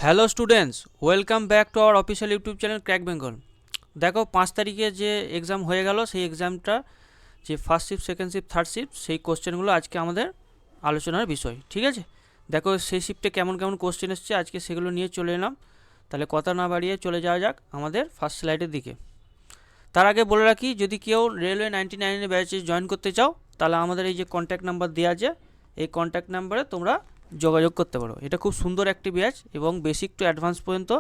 Hello students, welcome back to our official YouTube channel crack Bengal. দেখো 5 তারিখে যে exam হয়ে গেল, সেই এক্সামটা যে first shift, second shift, third shift, সেই কোশ্চেনগুলো আজকে আমাদের আলোচনার বিষয়। ঠিক আছে, দেখো সেই শিফটে কেমন কেমন কোশ্চেন এসছে, আজকে সেগুলো নিয়ে চলে এলাম। তাহলে কথা না বাড়িয়ে চলে যাওয়া যাক আমাদের ফার্স্ট স্লাইডের দিকে। তার আগে বলে রাখি, যদি কেউ রেলওয়ে 99-এর ব্যাচে জয়েন করতে চাও, তাহলে আমাদের এই যে কন্ট্যাক্ট নাম্বার দেওয়া আছে, এই কন্ট্যাক্ট নাম্বারে তোমরা যোগাযোগ করতে পারো। এটা খুব সুন্দর একটি ব্যাচ এবং বেসিক টু অ্যাডভান্স পর্যন্ত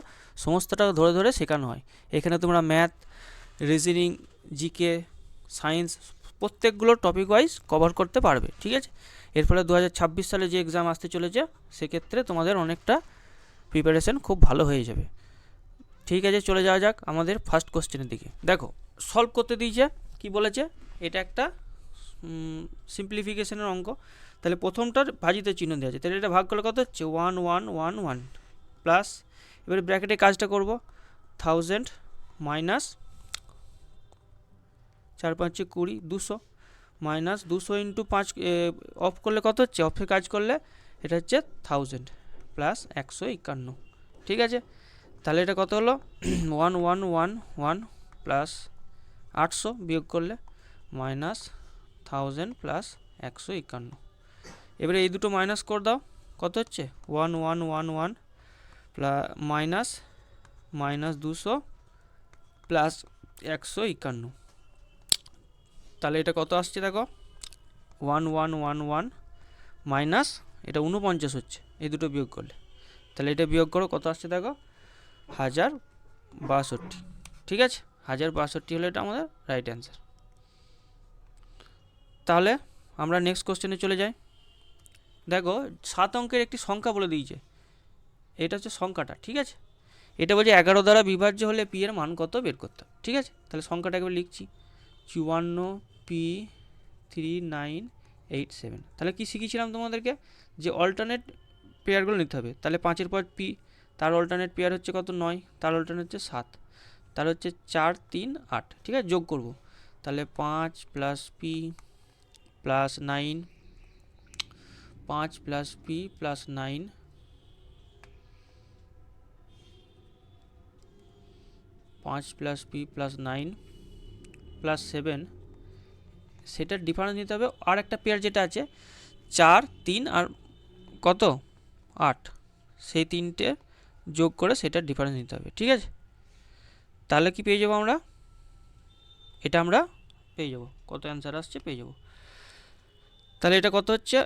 সমস্তটা ধরে ধরে শেখানো হয়। এখানে তোমরা ম্যাথ, রিজনিং, জিকে, সায়েন্স প্রত্যেকগুলো টপিক ওয়াইজ কভার করতে পারবে। ঠিক আছে, এর ফলে 2026 সালে যে এক্সাম আসতে চলেছে, সেক্ষেত্রে তোমাদের অনেকটা প্রিপারেশন খুব ভালো হয়ে যাবে। ঠিক আছে, চলে যাওয়া যাক আমাদের ফার্স্ট কোশ্চেনের দিকে। দেখো সলভ করতে দিয়েছে, কি বলেছে, এটা একটা সিম্পলিফিকেশনের অঙ্ক। তাহলে প্রথমটার ভাজিতে চিহ্ন দেওয়া আছে, তাহলে এটা ভাগ করলে কত হচ্ছে 1111 প্লাস, এবারে ব্র্যাকেটে কাজটা করব 1000 মাইনাস 4 5 20 200 মাইনাস 200 ইন্টু 5 অফ করলে কত হচ্ছে, অফে কাজ করলে এটা হচ্ছে 1000 প্লাস 151। ঠিক আছে, তাহলে এটা কত হলো 1111 প্লাস 800 বিয়োগ করলে মাইনাস 1000 প্লাস 151। এবারে এই দুটো মাইনাস করে দাও, কত হচ্ছে 1111 প্লাস মাইনাস মাইনাস 200 প্লাস 151। তাহলে এটা কত আসছে দেখো 1111 মাইনাস এটা 49 হচ্ছে, এই দুটো বিয়োগ করলে। তাহলে এটা বিয়োগ করো, কত আসছে দেখো 1062। ঠিক আছে, 1062 হলো এটা আমাদের রাইট অ্যান্সার। তাহলে আমরা নেক্সট কোশ্চেনে চলে যাই। দেখো 7 অঙ্কের একটি সংখ্যা বলে দিয়েছে, এটা হচ্ছে সংখ্যাটা। ঠিক আছে, এটা বলছে 11 দ্বারা বিভাজ্য হলে পি এর মান কত বের করতে হবে। ঠিক আছে, তাহলে সংখ্যাটা একবার লিখছি 54p3987। তাহলে কি শিখেছিলাম তোমাদেরকে, যে অল্টারনেট পেয়ারগুলো নিতে হবে। তাহলে 5-এর পর পি, তার অল্টারনেট পেয়ার হচ্ছে কত 9, তার অল্টারনেট হচ্ছে 7, তার হচ্ছে 4 3 8। ঠিক আছে, যোগ করব, তাহলে 5 plus P plus 9, 5 plus P plus 9, 5 plus P plus 9 plus 7, সেটার ডিফারেন্স নিতে হবে। আর একটা পেয়ার যেটা আছে 4 3 আর কত 8, সেই তিনটে যোগ করে সেটার ডিফারেন্স নিতে হবে। ঠিক আছে, তাহলে কি পেয়ে যাবো আমরা, এটা আমরা পেয়ে যাব, কত অ্যান্সার আসছে পেয়ে যাব। তাহলে এটা কত হচ্ছে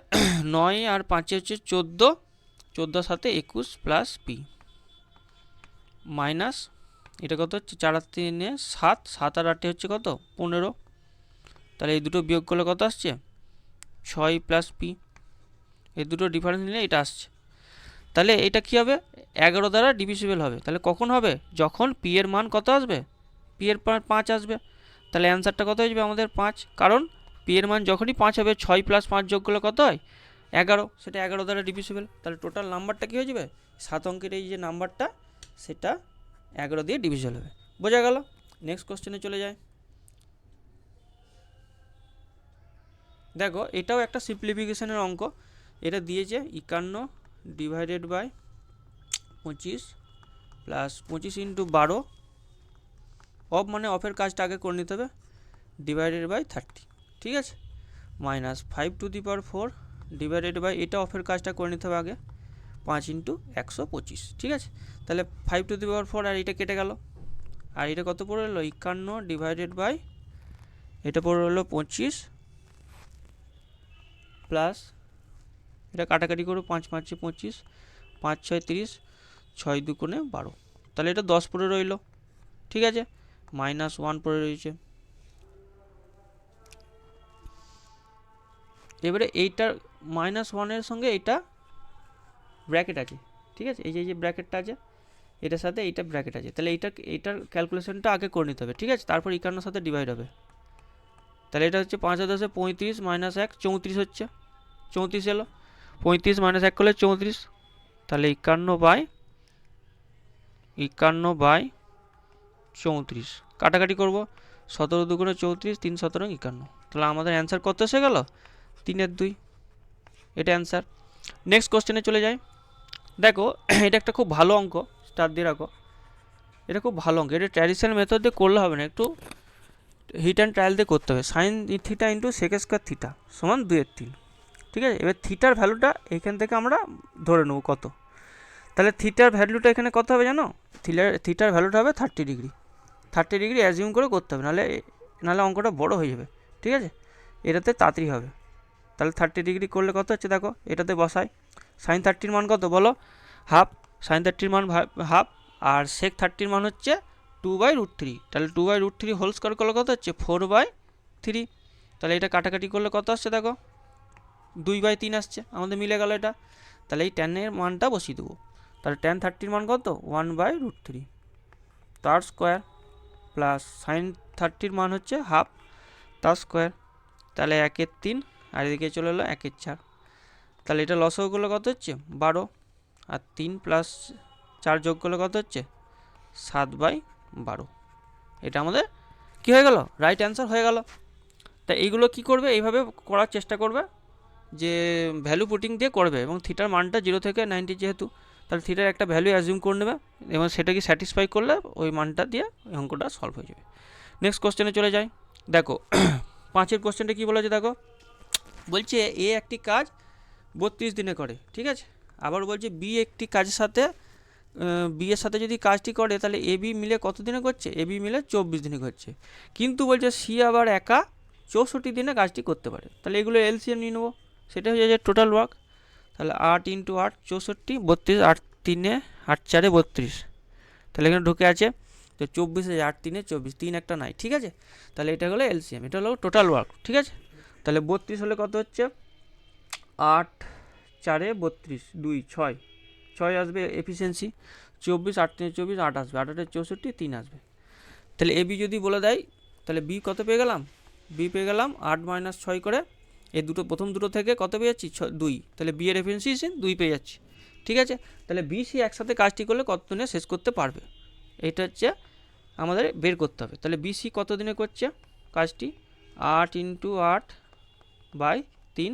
9 আর 5 হচ্ছে 14, 14 সাথে 21 প্লাস পি মাইনাস এটা কত হচ্ছে 4 আর 3 7, 7 আর 8 হচ্ছে কত 15। তাহলে এই দুটো বিয়োগ করলে কত আসছে 6 প্লাস পি, এই দুটো ডিফারেন্স নিলে এটা আসছে। তাহলে এটা কি হবে 11 দ্বারা ডিভিজিবল হবে। তাহলে কখন হবে, যখন পি এর মান কত আসবে, পি এর মান 5 আসবে। তাহলে অ্যান্সারটা কত হয়ে যাবে আমাদের 5, কারণ পি এর মান যখনই 5 হবে 6 প্লাস 5 যোগ করলে কত হয় 11, সেটা 11 দ্বারা ডিভিজিবল। তাহলে টোটাল নাম্বারটা কী হয়ে যাবে, 7 অঙ্কের এই যে নাম্বারটা, সেটা 11 দিয়ে ডিভিজিবল হবে। বোঝা গেল, নেক্সট কোশ্চেনে চলে যায়। দেখো এটাও একটা সিম্পলিফিকেশনের অঙ্ক, এটা দিয়েছে 51 divided by 25 plus 25 into 12, of মানে অফের কাজটা আগে করে নিতে হবে, ডিভাইডেড বাই 30। ঠিক আছে, minus 5 to the power 4 divided by, এটা অফের কাজটা করে নিতে হবে আগে, 5 ইন্টু 125। ঠিক আছে, তাহলে 5 টু দি পাওয়ার 4 আর এটা কেটে গেল, আর এটা কত পড়ে হলো 51 ডিভাইডেড বাই, এটা পড়ে হলো 25 প্লাস এটা কাটাকাটি করো, 5 5 25, 5 6 30, 6 2 কোণে 12, তাহলে এটা 10 পড়ে রইল। ঠিক আছে, মাইনাস 1 পড়ে রয়েছে। এবারে এইটার মাইনাস 1-এর সঙ্গে এইটা ব্র্যাকেট আছে। ঠিক আছে, এই যে ব্র্যাকেটটা আছে, এটার সাথে এইটা ব্র্যাকেট আছে, তাহলে এইটার ক্যালকুলেশনটা আগে করে নিতে হবে। ঠিক আছে, তারপর 51 সাথে ডিভাইড হবে। তাহলে এটা হচ্ছে 5 আর 10 35 মাইনাস 1 34 হচ্ছে, 34 এলো, 35 মাইনাস 1 করলে 34, তাহলে 51 বাই 34 কাটাকাটি করব, 17 দুগুণে 34, 3 17 51, তাহলে আমাদের অ্যান্সার কত এসে গেল 3 এর 2, এটা অ্যান্সার। নেক্সট কোশ্চেনে চলে যাই। দেখো এটা একটা খুব ভালো অঙ্ক, স্টার দিয়ে রাখো। এটা খুব ভালো অঙ্ক, এটা ট্র্যাডিশনাল মেথড দিয়ে করলে হবে না, একটু হিট অ্যান্ড ট্রায়াল দিয়ে করতে হবে। Sine theta into sec square theta সমান 2/3। ঠিক আছে, এবার থিটার ভ্যালুটা এখান থেকে আমরা ধরে নেবো কত। তাহলে থিটার ভ্যালুটা এখানে কত হবে জানো? থিটার ভ্যালুটা হবে 30 ডিগ্রি। 30 ডিগ্রি অ্যাজিউম করে করতে হবে, নাহলে নাহলে অঙ্কটা বড় হয়ে যাবে। ঠিক আছে, এটাতে তাড়াতাড়ি হবে। তাহলে 30 ডিগ্রি করলে কত হচ্ছে দেখো, এটাতে বসাই। সাইন 30-র মান কত বলো? হাফ। সাইন 30-র মান হাফ, আর সেক 30-র মান হচ্ছে 2/√3। তাহলে 2/√3 হোল স্কোয়ার করলে কত হচ্ছে? 4/3। তাহলে এটা কাটাকাটি করলে কত আসছে দেখো? 2/3 আসছে, আমাদের মিলে গেল এটা। তাহলে এই ট্যানের মানটা বসিয়ে দেবো। তাহলে ট্যান 30-র মান কত? 1/√3 তার স্কোয়ার, প্লাস সাইন 30-র মান হচ্ছে হাফ তার স্কোয়ার। তাহলে 1/3, আর এদিকে চলে এলো 1/4। তাহলে এটা লসও করলে কত হচ্ছে? 12। আর 3 + 4 যোগ করলে কত হচ্ছে? 7/12। এটা আমাদের কী হয়ে গেল? রাইট অ্যান্সার হয়ে গেল। তা এইগুলো কি করবে? এইভাবে করার চেষ্টা করবে যে ভ্যালু পুটিং দিয়ে করবে, এবং থিটার মানটা 0 থেকে 90 যেহেতু, তাহলে থিটার একটা ভ্যালু অ্যাজিউম করে নেবে, এবং সেটাকে স্যাটিসফাই করলে ওই মানটা দিয়ে ওই অঙ্কটা সলভ হয়ে যাবে। নেক্সট কোশ্চেনে চলে যাই। দেখো 5-এর কোশ্চেনটা কী বলেছে দেখো, বলছে এ একটি কাজ 32 দিনে করে। ঠিক আছে, আবার বলছে বি একটি কাজের সাথে বি এর সাথে যদি কাজটি করে তাহলে এ বি মিলে কত দিনে করছে? এ বি মিলে 24 দিনে করছে। কিন্তু বলছে সি আবার একা 64 দিনে কাজটি করতে পারে। তাহলে এগুলো এলসিএম নিয়ে নেবো, সেটা হয়ে যায় টোটাল ওয়ার্ক। তাহলে 8 × 8 64, 32, 8 3 8 4 32। তাহলে এখানে ঢুকে আছে তো 24, 8 3 24, 3 একটা নাই। ঠিক আছে, তাহলে এটা হলো এলসিএম, এটা হলো টোটাল ওয়ার্ক। ঠিক আছে, তাহলে 32 হলে কত হচ্ছে? 8 4 32, 2 6, 6 আসবে এফিসিয়েন্সি। 24, 8 3 24, 8 আসবে, 8 8 64, 3 আসবে। তাহলে এ বি যদি বলে দেয়, তাহলে বি কত পেয়ে গেলাম? বি পেয়ে গেলাম 8 - 6 করে, এই দুটো প্রথম দুটো থেকে কত পেয়ে যাচ্ছি? 2। তাহলে বি এর এফিসিয়েন্সি 2 পেয়ে যাচ্ছি। ঠিক আছে, তাহলে বি সি একসাথে কাজটি করলে কত দিনে শেষ করতে পারবে, এটা হচ্ছে আমাদের বের করতে হবে। তাহলে বি সি কত দিনে করছে কাজটি? 8 × 8/3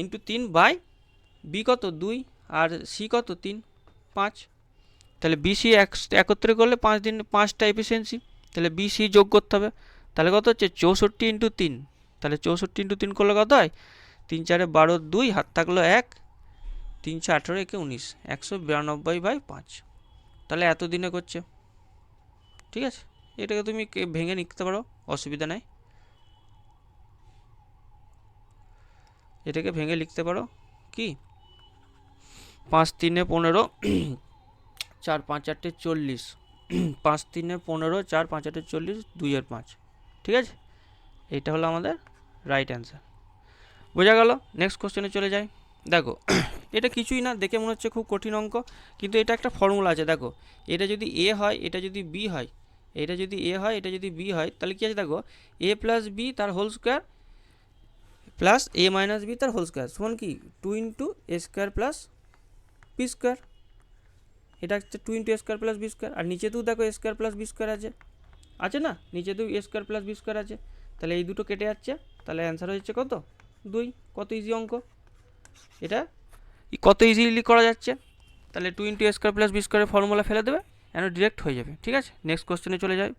ইন্টু 3 বাই বি কত? 2, আর সি কত? 3 5। তাহলে বিসি একত্রে করলে 5 দিন 5টা এফিসিয়েন্সি, তাহলে বিসি যোগ করতে হবে। তাহলে কত হচ্ছে? 64 × 3। তাহলে 64 × 3 করলে কত হয়? 3 4 12, 2 হাত থাকলো 1, 3 6 18 একে 19, 192/5। তাহলে এত দিনে করছে। ঠিক আছে, এটাকে তুমি ভেঙে নিতে পারো, অসুবিধা নাই, এটাকে ভেঙে লিখতে পারো কি 5 3 15, 4 5 8 40, 5 3 15, 4 5 8 40, 2 এর 5। ঠিক আছে, এইটা হলো আমাদের রাইট অ্যান্সার। বোঝা গেল? নেক্সট কোশ্চেনে চলে যাই। দেখো এটা কিছুই না, দেখে মনে হচ্ছে খুব কঠিন অঙ্ক, কিন্তু এটা একটা ফর্মুলা আছে। দেখো এটা যদি এ হয়, এটা যদি বি হয়, এটা যদি এ হয়, এটা যদি বি হয়, তাহলে কী আছে দেখো, এ প্লাস বি তার হোল স্কোয়ার প্লাস এ মাইনাস বি তার হোল স্কোয়ার সমান কি 2 × এ স্কোয়ার প্লাস বি স্কোয়ার। এটা হচ্ছে 2 × এ স্কোয়ার প্লাস বি স্কোয়ার। আর নিচেতেও দেখো এ স্কোয়ার প্লাস বি স্কোয়ার আছে, আছে না? নিচেতেও এ স্কোয়ার প্লাস বি স্কোয়ার আছে। তাহলে এই দুটো কেটে যাচ্ছে, তাহলে অ্যান্সার হচ্ছে কত? 2। কত ইজি অঙ্ক এটা, কত ইজিলি করা যাচ্ছে। তাহলে 2 × এ স্কোয়ার প্লাস বি স্কোয়ারের ফর্মুলা ফেলে দেবে, এন ডিরেক্ট হয়ে যাবে। ঠিক আছে, নেক্সট কোশ্চেনে চলে যায়।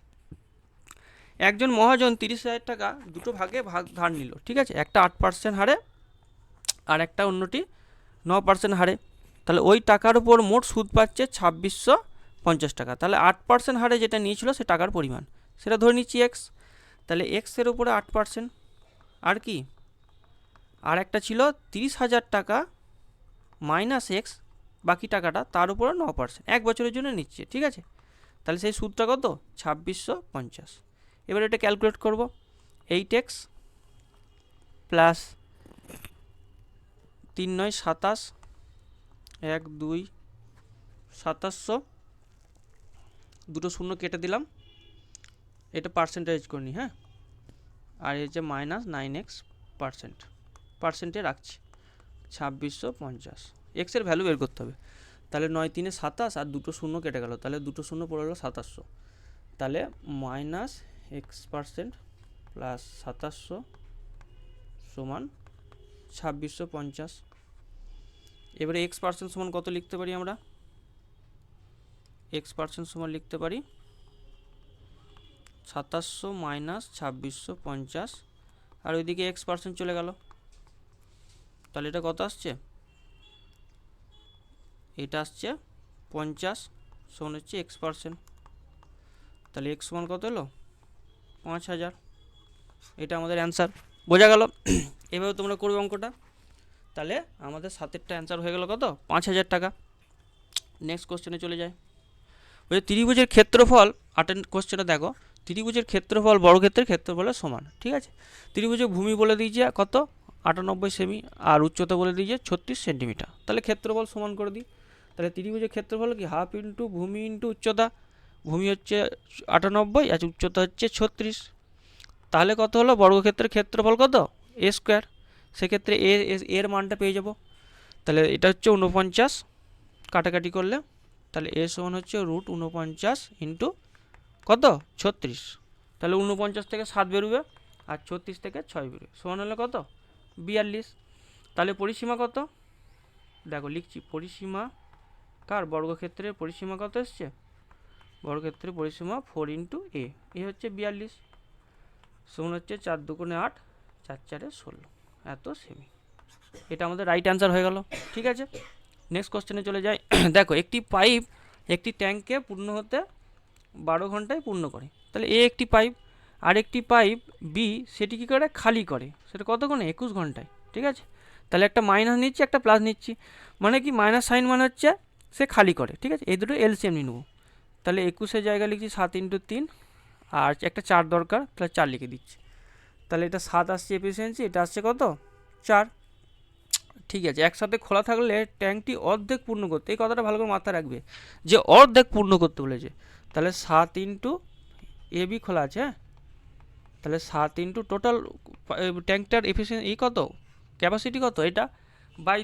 একজন মহাজন 30,000 টাকা দুটো ভাগে ধার নিল। ঠিক আছে, একটা 8% হারে আর একটা অন্যটি 9% হারে। তাহলে ওই টাকার উপর মোট সুদ পাচ্ছে 2650 টাকা। তাহলে 8% হারে যেটা নিয়েছিল সে টাকার পরিমাণ, সেটা ধরে নিচ্ছি এক্স। তাহলে এক্সের উপরে 8%, আর কি আর একটা ছিল 30,000 টাকা মাইনাস এক্স, বাকি টাকাটা তার উপরে 9%, 1 বছরের জন্য নিচ্ছে। ঠিক আছে, তাহলে সেই সুদটা কত? 2650। এবার এটা ক্যালকুলেট করব, 8x প্লাস 3 9 27, 1 2 2700, দুটো শূন্য কেটে দিলাম, এটা পার্সেন্টেজ করে নিই। হ্যাঁ, আর এই যে মাইনাস 9x পার্সেন্টে রাখছি 2650। এক্সের ভ্যালু বের করতে হবে। তাহলে 9 3 27, আর দুটো শূন্য কেটে গেল, তাহলে দুটো শূন্য পড়ে গেলো 2700। তাহলে মাইনাস x% প্লাস 2700 সমান 2650। এবারে x% সমান কত লিখতে পারি আমরা? x% সমান লিখতে পারি 2700 মাইনাস 2650, আর ওইদিকে x% চলে গেল, তাহলে এটা কত আসছে? এটা আসছে 50 সমান হচ্ছে x%, তাহলে x সমান কত হলো? 5000। এটা আমাদের অ্যান্সার, বোঝা গেল? এভাবে তোমরা করবে অঙ্কটা, তাহলে আমাদের 7এরটা অ্যান্সার হয়ে গেল কত? 5000 টাকা। নেক্সট কোশ্চেনে চলে যায়। ওই ত্রিভুজের ক্ষেত্রফল, কোশ্চেনটা দেখো, ত্রিভুজের ক্ষেত্রফল বর্গক্ষেত্রের ক্ষেত্রফলের সমান, ঠিক আছে? ত্রিভুজের ভূমি বলে দিয়েছে কত? 98 সেমি, আর উচ্চতা বলে দিয়েছে 36 সেন্টিমিটার। তাহলে ক্ষেত্রফল সমান করে দিই। তাহলে ত্রিভুজের ক্ষেত্রফল কি? হাফ ইন্টু ভূমি ইন্টু উচ্চতা। ভূমি হচ্ছে 98 আর উচ্চতা হচ্ছে 36, তাহলে কত হলো? বর্গক্ষেত্রের ক্ষেত্রফল কত? a square. সেক্ষেত্রে এর মানটা পেয়ে যাব। তাহলে এটা হচ্ছে 49, কাটাকাটি করলে তাহলে a সমান হচ্ছে √49 ইন্টু কত? 36। তাহলে 49 থেকে 7 বেরোবে, আর 36 থেকে 6 বেরোবে, সমান হলে কত? 42। তাহলে পরিসীমা কত? দেখো লিখছি, পরিসীমা কার? বর্গক্ষেত্রের পরিসীমা কত এসছে? বর্গক্ষেত্রের পরিসীমা 4 ইন্টু এ হচ্ছে 42, সমান হচ্ছে 4 দুগুণে 8, 4 4 16, এত সেমি। এটা আমাদের রাইট অ্যান্সার হয়ে গেল, ঠিক আছে? নেক্সট কোশ্চেনে চলে যাই। দেখো, একটি পাইপ একটি ট্যাঙ্ককে পূর্ণ হতে 12 ঘন্টায় পূর্ণ করে। তাহলে এ একটি পাইপ, আর একটি পাইপ বি সেটি কী করে? খালি করে। সেটা কতক্ষণে? 21 ঘন্টায়, ঠিক আছে? তাহলে একটা মাইনাস নিচ্ছি, একটা প্লাস নিচ্ছি, মানে কি মাইনাস সাইন মানে হচ্ছে সে খালি করে, ঠিক আছে? এই দুটো এলসিএম নিয়ে নেবো। তাহলে 21-এর জায়গায় লিখছি 7 ইন্টু 3, আর একটা 4 দরকার, তাহলে 4 লিখে দিচ্ছি। তাহলে এটা 7 আসছে এফিসিয়েন্সি, এটা আসছে কত? 4, ঠিক আছে? একসাথে খোলা থাকলে ট্যাঙ্কটি অর্ধেক পূর্ণ করতে, এই কথাটা ভালো করে মাথায় রাখবে যে অর্ধেক পূর্ণ করতে বলেছে। তাহলে 7 ইন্টু বি খোলা আছে, হ্যাঁ? তাহলে 7 ইন্টু টোটাল ট্যাঙ্কটার এফিসিয়েন্সি কত? ক্যাপাসিটি কত? এটা বাই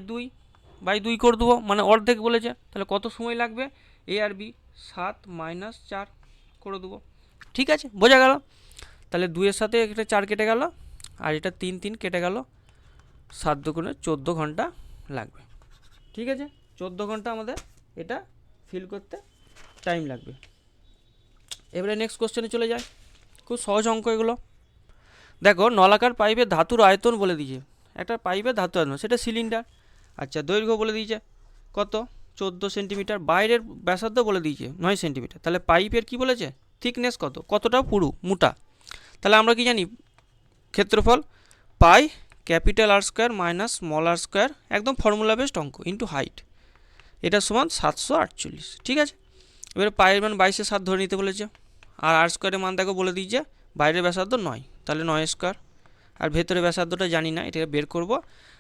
2 করে দেবো, মানে অর্ধেক বলেছে। তাহলে কত সময় লাগবে? এ আর বি 7 মাইনাস 4 করে দেবো, ঠিক আছে? বোঝা গেল? তাহলে 2-এর সাথে একটা 4 কেটে গেল, আর এটা 3 কেটে গেল, 7 দুগুণে 14 ঘন্টা লাগবে, ঠিক আছে? 14 ঘন্টা আমাদের এটা ফিল করতে টাইম লাগবে। এবারে নেক্সট কোশ্চেনে চলে যায়। খুব সহজ অঙ্ক এগুলো। দেখো, নলাকার পাইপের ধাতুর আয়তন বলে দিয়েছে, একটা পাইপের ধাতুর আয়তন, সেটা সিলিন্ডার। আচ্ছা, দৈর্ঘ্য বলে দিয়েছে কত? 14 সেন্টিমিটার। বাইরের ব্যাসার্ধ বলে দিয়েছে 9 সেন্টিমিটার। তাহলে পাইপের কি বলেছে? থিকনেস কত? কতটা পুরু মোটা? তাহলে আমরা কি জানি? ক্ষেত্রফল pi capital R square minus small R square, একদম ফর্মুলা বেসড অঙ্ক, ইন্টু হাইট, এটা সমান 748, ঠিক আছে? এবারে পায়ের মান 22-এর 7 ধরে নিতে বলেছে, আর আর স্কোয়ারের মান দেখো বলে দিয়েছে বাইরের ব্যাসার্ধ 9, তাহলে 9 স্কোয়ার, আর ভেতরের ব্যাসার্ধটা জানি না, এটাকে বের করব।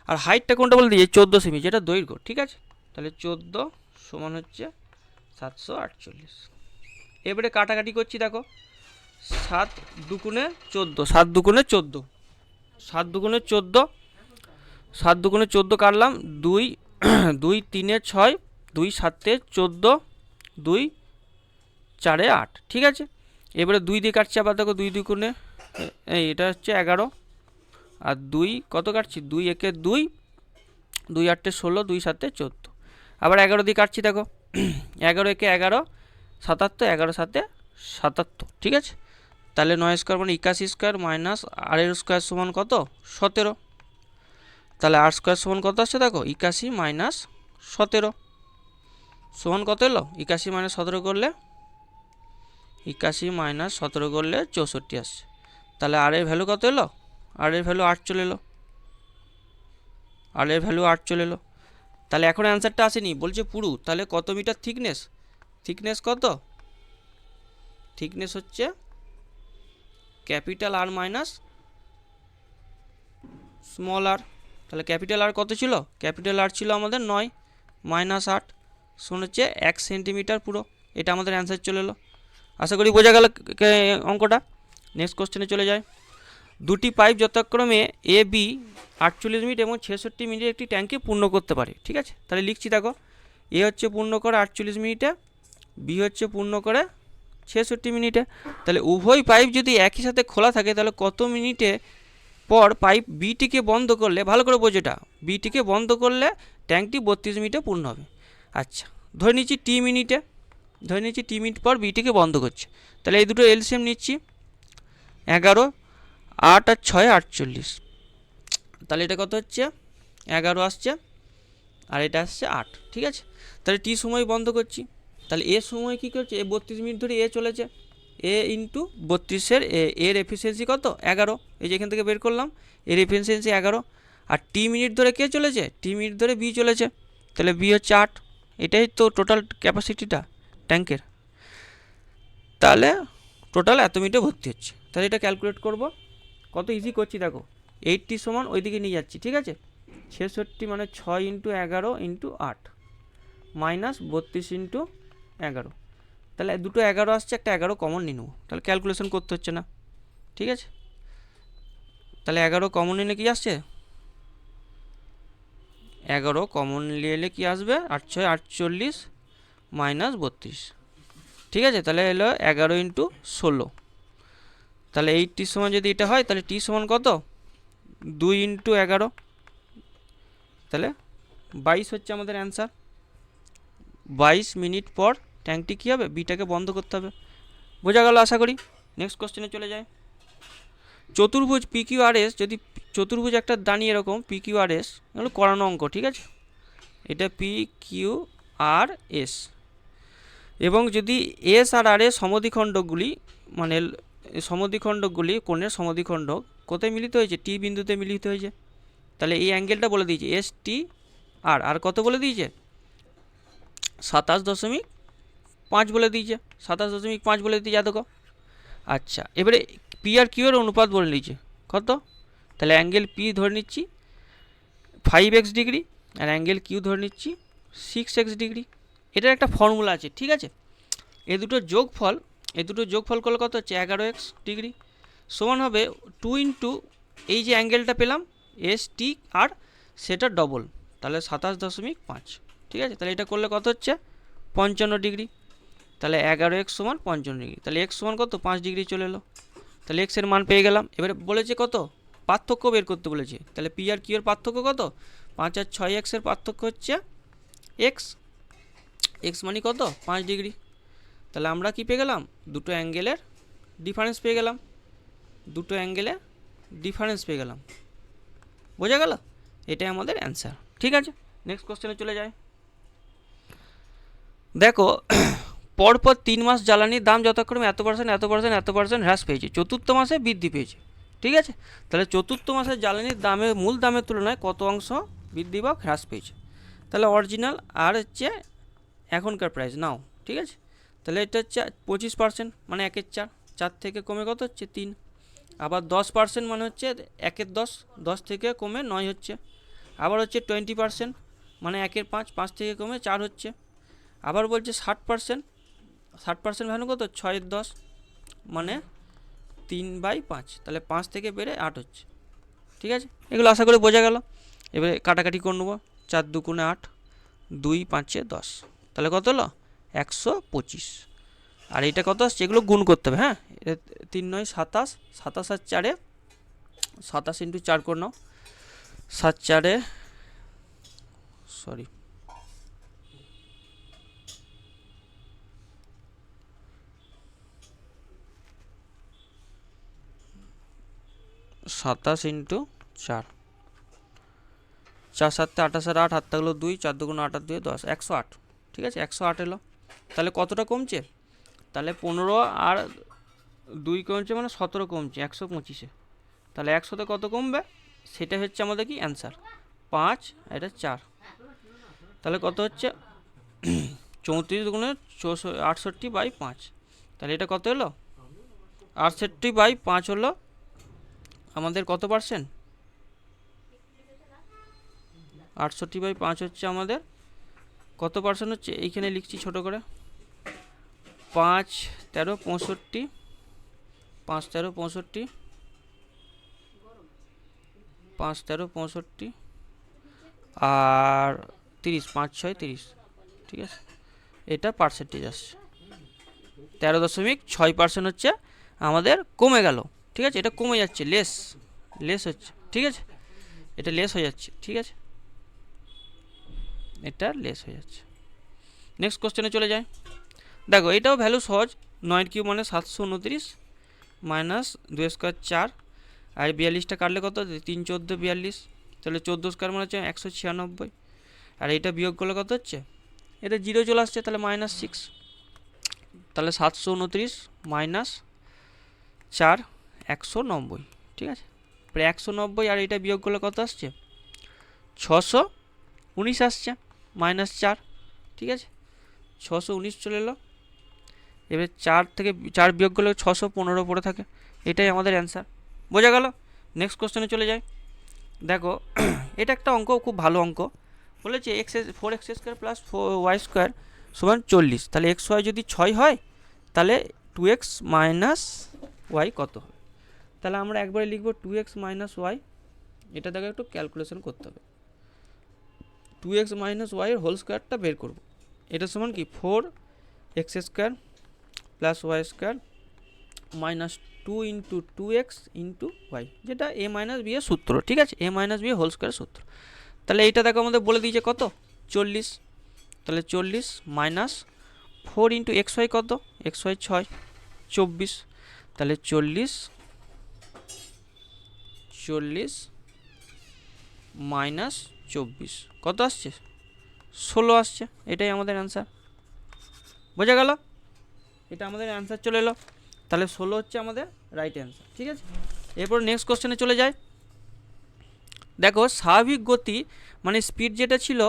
আর হাইটটা কোনটা বলে দিয়েছে? 14 সেমি, যেটা দৈর্ঘ্য, ঠিক আছে? তাহলে 14 সমান হচ্ছে 748। এবারে কাটাকাটি করছি, দেখো 7 দুগুণে 14, 7 দুগুণে 14, 7 দুগুণে 14, 7 দুগুণে 14 কাটলাম, 2 2 3-এ 6, 2 7-এ 14, 2 4-এ 8, ঠিক আছে? এবারে 2 দিয়ে কাটছি, আবার দেখো 2 দুগুণে, এটা হচ্ছে 11, আর 2 কত কাটছি? 2 একে 2, 2 8-এ 16, 2 7-এ 14, আবার 11 দিয়ে কাটছি, দেখো 11 একে 11, 77, 11 7-এ 77, ঠিক আছে? তাহলে 9 স্কোয়ার মানে 81 স্কোয়ার, মাইনাস আর এর স্কোয়ার সমান কত? 17। তাহলে আর স্কোয়ার সমান কত আসছে? দেখো 81 মাইনাস 17 সমান কত এলো? 81 মাইনাস 17 করলে, 81 মাইনাস 17 করলে 64 আসছে। তাহলে আর এর ভ্যালু কত এলো? আর এর ভ্যালু 8 চলে এলো, আর এর ভ্যালু 8 চলে এলো। তাহলে এখন অ্যান্সারটা আসেনি, বলছে পুরু। তাহলে কত মিটার থিকনেস? থিকনেস কত? থিকনেস হচ্ছে ক্যাপিটাল আর মাইনাস স্মল আর। তাহলে ক্যাপিটাল আর কত ছিল? ক্যাপিটাল আর ছিল আমাদের 9 মাইনাস 8 সমান হচ্ছে 1 সেন্টিমিটার পুরো। এটা আমাদের অ্যান্সার চলে এলো। আশা করি বোঝা গেল অঙ্কটা। নেক্সট কোশ্চেনে চলে যায়। দুটি পাইপ যথাক্রমে এ বি 48 মিনিট এবং 66 মিনিটে একটি ট্যাঙ্কে পূর্ণ করতে পারে, ঠিক আছে? তাহলে লিখছি, দেখো এ হচ্ছে পূর্ণ করে 48 মিনিটে, বি হচ্ছে পূর্ণ করে 66 মিনিটে। তাহলে উভয় পাইপ যদি একই সাথে খোলা থাকে, তাহলে কত মিনিটে পর পাইপ বিটিকে বন্ধ করলে, ভালো করে বোঝো এটা, বিটিকে বন্ধ করলে ট্যাঙ্কটি 32 মিনিটে পূর্ণ হবে। আচ্ছা, ধরে নিচ্ছি টি মিনিটে, ধরে নিচ্ছি টি মিনিট পর বিটিকে বন্ধ করছে। তাহলে এই দুটো এলসিএম নিচ্ছি, 11, 8 আর 6 48। তাহলে এটা কত হচ্ছে, 11 আসছে আর এটা আসছে 8, ঠিক আছে। তাহলে টি সময় বন্ধ করছি, তাহলে এ সময় কী করছে, এ 32 মিনিট ধরে এ চলেছে, এ ইন্টু 32-এর এর এফিসিয়েন্সি কত, 11, এই যে এখান থেকে বের করলাম, এর এফিসিয়েন্সি 11। আর টি মিনিট ধরে কে চলেছে, টি মিনিট ধরে বি চলেছে, তাহলে বি হচ্ছে 8। এটাই তো টোটাল ক্যাপাসিটিটা ট্যাঙ্কের। তাহলে টোটাল এত মিনিটে ভর্তি হচ্ছে। তাহলে এটা ক্যালকুলেট করব, কত ইজি করছি দেখো, 80 সমান ওইদিকে নিয়ে যাচ্ছি, ঠিক আছে। 66 মানে 6 ইন্টু 11 ইন্টু 8 মাইনাস 32 ইন্টু 11, তাহলে দুটো 11 আসছে, একটা 11 কমন নিয়ে নেবো, তাহলে ক্যালকুলেশন করতে হচ্ছে না, ঠিক আছে। তাহলে 11 কমন নিলে কি আসছে, 11 কমন নিয়ে এলে কি আসবে, 8 6 48 মাইনাস 32, ঠিক আছে। তাহলে এলো 11 ইন্টু 16, তাহলে 80 সমান যদি এটা হয়, তাহলে টি সমান কত, 2 ইন্টু 11, তাহলে 22 হচ্ছে আমাদের অ্যান্সার। 22 মিনিট পর ট্যাঙ্কটি কী হবে, বিটাকে বন্ধ করতে হবে। বোঝা গেল আশা করি। নেক্সট কোশ্চেনে চলে যায়। চতুর্ভুজ পি কিউ আর এস, যদি চতুর্ভুজ একটা দাঁড়িয়ে এরকম পি কিউ আর এস, এগুলো করানো অঙ্ক, ঠিক আছে। এটা পি কিউ আর এস, এবং যদি এস আর আর এর সমদ্বিখণ্ডকগুলি, মানে সমদ্বিখণ্ডকগুলি কোণের সমদ্বিখণ্ডক কোথায় মিলিত হয়েছে, টি বিন্দুতে মিলিত হয়েছে, তাহলে এই অ্যাঙ্গেলটা বলে দিয়েছে এস টি আর, আর কত বলে দিয়েছে, 27.5 বলে দিয়েছে, 27.5 বলে দিয়েছে দেখো। আচ্ছা, এবারে পি আর কিউ এর অনুপাত বলে নিয়েছে কত, তাহলে অ্যাঙ্গেল পি ধরে নিচ্ছি 5x ডিগ্রি আর অ্যাঙ্গেল কিউ ধরে নিচ্ছি 6x ডিগ্রি। এটার একটা ফর্মুলা আছে, ঠিক আছে। এ দুটো যোগফল করলে কত হচ্ছে, 11x ডিগ্রি সমান হবে 2 ইন্টু এই যে অ্যাঙ্গেলটা পেলাম এস টি আর, সেটা ডবল, তাহলে 27.5, ঠিক আছে। তাহলে এটা করলে কত হচ্ছে, 55 ডিগ্রি, তাহলে 11x সমান 55 ডিগ্রি, তাহলে x সমান কত, 5 ডিগ্রি চলে এলো, তাহলে x এর মান পেয়ে গেলাম। এবারে বলেছে কত, পার্থক্য বের করতে বলেছে, তাহলে পি আর কিউ এর পার্থক্য কত, 5 আর 6x এর পার্থক্য হচ্ছে x মানে কত, 5 ডিগ্রি। তাহলে আমরা কি পেয়ে গেলাম, দুটো অ্যাঙ্গেলের ডিফারেন্স পেয়ে গেলাম, দুটো অ্যাঙ্গেলের ডিফারেন্স পেয়ে গেলাম। বোঝা গেল, এটাই আমাদের অ্যান্সার, ঠিক আছে। নেক্সট কোশ্চেনে চলে যায়। দেখো, পরপর 3 মাস জ্বালানির দাম যথাক্রমে এত% হ্রাস পেয়েছে, চতুর্থ মাসে বৃদ্ধি পেয়েছে, ঠিক আছে। তাহলে চতুর্থ মাসের জ্বালানির দামের মূল দামের তুলনায় কত অংশ বৃদ্ধি বা হ্রাস পেয়েছে, তাহলে অরিজিনাল আর হচ্ছে এখনকার প্রাইস নাও, ঠিক আছে। তাহলে এটা হচ্ছে 25%, মানে 1/4, 4 থেকে কমে কত হচ্ছে 3। আবার 10% মানে হচ্ছে 1/10, 10 থেকে কমে 9 হচ্ছে। আবার হচ্ছে 20%, মানে 1/5, 5 থেকে কমে 4 হচ্ছে। আবার বলছে 60%, 60% ভ্যালু কত, 6/10, মানে 3/5, তাহলে 5 থেকে বেড়ে 8 হচ্ছে, ঠিক আছে। এগুলো আশা করি বোঝা গেল। এবারে কাটাকাটি করে নেবো, 4 2 8, 2 5 10, তাহলে কত হলো, 125। আর এটা কত আসছে, এগুলো গুণ করতে হবে, হ্যাঁ। 3 9 27, 27 আর 4, 27 ইন্টু 4 করে নাও, 7 4, সরি 27 ইন্টু 4, 4 7 28 আর 8, হাত থাকলো 2, 4 2 8 আর 2 10, 108, ঠিক আছে। 108 এলো, তাহলে কতটা কমছে, তাহলে 15 আর 2 কমছে, মানে 17 কমছে 125-এ। তাহলে 100-তে কত কমবে, সেটা হচ্ছে আমাদের কি অ্যান্সার, 5, এটা 4, তাহলে কত হচ্ছে 34 গুণে 68/5, তাহলে এটা কত হলো, 68/5 হলো আমাদের কত পার্সেন্ট, 68/5 হচ্ছে আমাদের কত পার্সেন্ট হচ্ছে, এইখানে লিখছি ছোট করে, 5 13 65, 5 13 65, 5 13 65 আর 30, 5 6 30, ঠিক আছে। এটা পার্সেন্টেজ আসছে 13.6% হচ্ছে আমাদের কমে গেল, ঠিক আছে। এটা কমে যাচ্ছে, লেস, লেস হচ্ছে, ঠিক আছে, এটা লেস হয়ে যাচ্ছে, ঠিক আছে, এটা লেস হয়ে যাচ্ছে। নেক্সট কোশ্চেনে চলে যায়। দেখো এটাও ভ্যালু সহজ, 9 কিউব মানে 729 মাইনাস 2 স্কোয়ার 4, আর 42টা কাটলে কত, 3 14 42, তাহলে 14 স্কোয়ার মানে হচ্ছে 196, আর এটা বিয়োগ করলে কত হচ্ছে, এটা 0 চলে আসছে, তাহলে -6, তাহলে 729 মাইনাস 4 190, ঠিক আছে, 190, আর এটা বিয়োগ করলে কত আসছে, 619 আসছে, -4, ঠিক আছে, 619 চলে এলো। এবার 4 থেকে 4 বিয়োগ করলে 615 পড়ে থাকে, এটাই আমাদের অ্যান্সার। বোঝা গেল? নেক্সট কোশ্চেনে চলে যাই। দেখো এটা একটা অঙ্ক, খুব ভালো অঙ্ক। বলেছে x² প্লাস 4y² সমান 40, তাহলে xy যদি 6 হয় তাহলে 2x মাইনাস y কত হবে? তাহলে আমরা একবারে লিখব 2x মাইনাস y, এটা দেখো একটু ক্যালকুলেশন করতে হবে। 2x মাইনাস y এর হোল স্কোয়ারটা বের করব। এটা সমান কি 4x² plus y² minus 2 into 2x into y, যেটা a মাইনাস b এর সূত্র, ঠিক আছে, a minus b whole square সূত্র। তাহলে এইটা দেখো আমাদের বলে দিয়েছে কত, 40, তাহলে 40 মাইনাস 4 ইন্টু xy কত, xy 6, 24, তাহলে 40 মাইনাস 24 কত আসছে, 16 আসছে, এটাই আমাদের অ্যান্সার। বোঝা গেল? এটা আমাদের অ্যান্সার চলে এলো, তাহলে 16 হচ্ছে আমাদের রাইট অ্যান্সার, ঠিক আছে। এরপর নেক্সট কোশ্চেনে চলে যায়। দেখো স্বাভাবিক গতি মানে স্পিড যেটা ছিল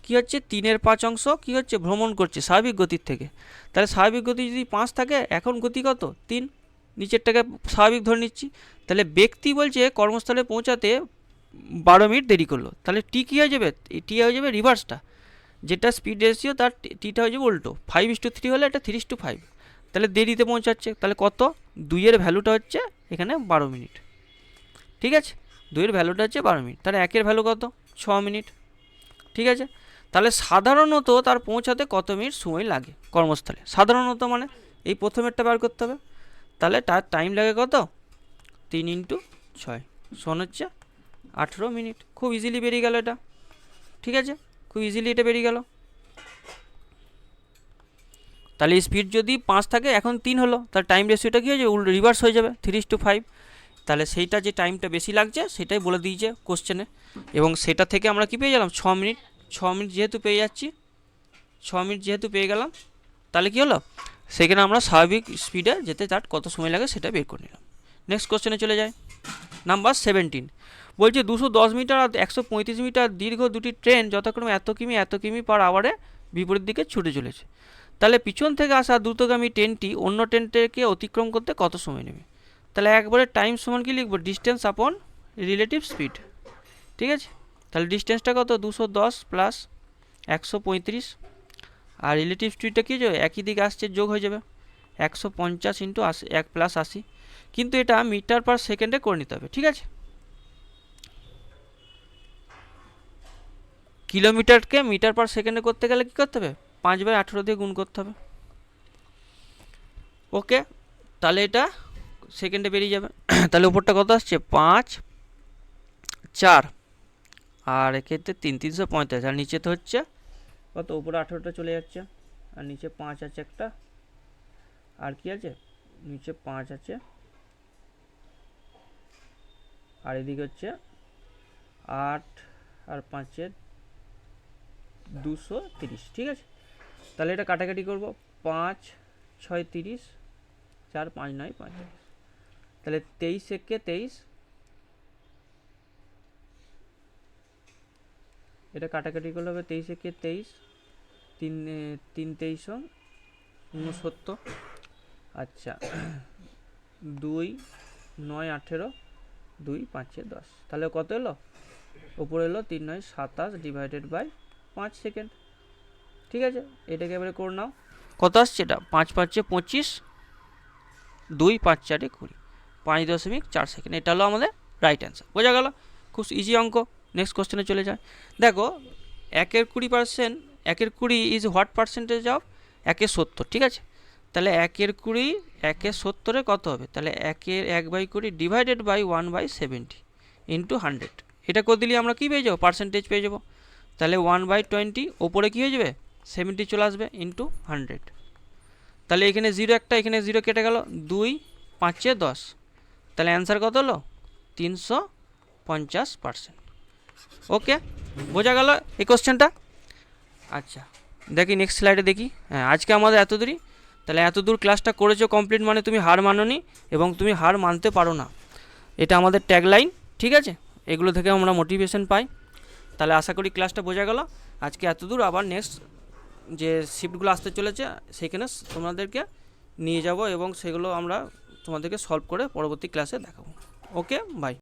কি হচ্ছে 3/5 কি হচ্ছে ভ্রমণ করছে স্বাভাবিক গতির থেকে, তাহলে স্বাভাবিক গতি যদি 5 থাকে, এখন গতি কত 3, নিচেরটাকে স্বাভাবিক ধরে নিচ্ছি। তাহলে ব্যক্তি বলছে কর্মস্থলে পৌঁছাতে 12 মিনিট দেরি করলো, তাহলে টি কী হয়ে যাবে, টি হয়ে যাবে রিভার্সটা, যেটা স্পিড রেশিও তার টিটা হয়ে যাবে উল্টো, 5:3 হলে এটা 3:5, তাহলে দেরিতে পৌঁছাচ্ছে, তাহলে কত, 2 এর ভ্যালুটা হচ্ছে এখানে 12 মিনিট, ঠিক আছে, 2 এর ভ্যালুটা হচ্ছে 12 মিনিট, তাহলে 1 এর ভ্যালু কত, 6 মিনিট, ঠিক আছে। তাহলে সাধারণত তার পৌঁছাতে কত মিনিট সময় লাগে কর্মস্থলে, সাধারণত মানে এই প্রথমেরটা বার করতে হবে, তাহলে তার টাইম লাগে কত, 3 ইন্টু 6 সমান হচ্ছে 18 মিনিট। খুব ইজিলি বেরিয়ে গেল এটা, ঠিক আছে, খুব ইজিলি এটা বেরিয়ে গেল। তাহলে স্পিড যদি 5 থাকে, এখন 3 হলো, তার টাইম রেশিওটা কী হয়ে যাবে, রিভার্স হয়ে যাবে 3:5, তাহলে সেইটা যে টাইমটা বেশি লাগছে সেটাই বলে দিয়েছে কোশ্চেনে, এবং সেটা থেকে আমরা কি পেয়ে গেলাম 6 মিনিট। 6 মিনিট যেহেতু পেয়ে যাচ্ছি, 6 মিনিট যেহেতু পেয়ে গেলাম, তাহলে কি হলো, সেখানে আমরা স্বাভাবিক স্পিডে যেতে তার কত সময় লাগে সেটা বের করে নিলাম। নেক্সট কোশ্চেনে চলে যায়। নাম্বার 17 বলছে 210 মিটার আর 135 মিটার দীর্ঘ দুটি ট্রেন যথাক্রমে এত কিমি পার আওয়ারে বিপরীত দিকে ছুটে চলেছে, তাহলে পিছন থেকে আসা দ্রুতগামী ট্রেনটি অন্য ট্রেনটিকে অতিক্রম করতে কত সময় নেবে? তাহলে একবারে টাইম সমান কি লিখবো, ডিস্টেন্স আপন রিলেটিভ স্পিড, ঠিক আছে। তাহলে ডিস্টেন্সটা কত, 210 প্লাস 135, আর রিলেটিভ স্পিডটা কী যাবে, একই দিকে আসছে, যোগ হয়ে যাবে 150 ইন্টু 1 প্লাস 80, কিন্তু এটা মিটার পার সেকেন্ডে করে নিতে হবে, ঠিক আছে। কিলোমিটারকে মিটার পার সেকেন্ডে করতে গেলে কী করতে হবে, 5/18 দিয়ে গুণ করতে হবে, ওকে, তাহলে এটা সেকেন্ডে বেরিয়ে যাবে। তাহলে উপরটা কত আসছে, 5 4, আর এক্ষেত্রে 345, আর নিচে তো হচ্ছে কত, উপরে 18টা চলে যাচ্ছে, আর নিচে 5 আছে একটা, আর কি আছে, নিচে 5 আছে, আর এদিকে হচ্ছে 8 আর 5 230, ঠিক আছে। তাহলে এটা কাটাকাটি করব, 5 6 30, 4 5 9 45, তাহলে 23 একে 23, এটা কাটাকাটি করলে হবে 23 একে 23, 3 23 69, আচ্ছা 2 9 18, 2 5 10, তাহলে কত এলো, উপরে এলো 3 9 27 ডিভাইডেড বাই 5 সেকেন্ড, ঠিক আছে। এটাকে এবারে করে নাও, কত আসছে এটা, 5 5 25, 2 5 4 20, 5.4 সেকেন্ড, এটা হলো আমাদের রাইট অ্যান্সার। বোঝা গেল? খুব ইজি অঙ্ক। নেক্সট কোশ্চেনে চলে যায়। দেখো 1 এর 20%, 1 এর 20 ইজ হোয়াট পার্সেন্টেজ অফ 1 এর 70, ঠিক আছে। তাহলে 1 এর 20 1 এর 70 কত হবে, তাহলে 1 এর 1/20 ডিভাইডেড বাই 1/70, ইন্টু 100, এটা করে দিলে আমরা কী পেয়ে যাবো, পার্সেন্টেজ পেয়ে যাবো। তাহলে 1/20 ওপরে কী হয়ে যাবে, 70 চলে আসবে ইন্টু 100। তাহলে এখানে 0 একটা, এখানে 0 কেটে গেল, 2 5 10, তাহলে অ্যান্সার কত হলো, 350%। ওকে, বোঝা গেল এই কোশ্চেনটা। আচ্ছা দেখি নেক্সট স্লাইডে দেখি। হ্যাঁ, আজকে আমাদের এত দূরই। তাহলে এত দূর ক্লাসটা করেছো কমপ্লিট মানে তুমি হার মানোনি এবং তুমি হার মানতে পারো না, এটা আমাদের ট্যাগলাইন। ঠিক আছে, এগুলো থেকে আমরা মোটিভেশন পাই। তাহলে আশা করি ক্লাসটা বোঝা গেল। আজকে এত দূর, আবার নেক্সট যে শিফটগুলো আসতে চলেছে সেখানে তোমাদেরকে নিয়ে যাব এবং সেগুলো আমরা তোমাদেরকে সলভ করে পরবর্তী ক্লাসে দেখাবো। ওকে, বাই।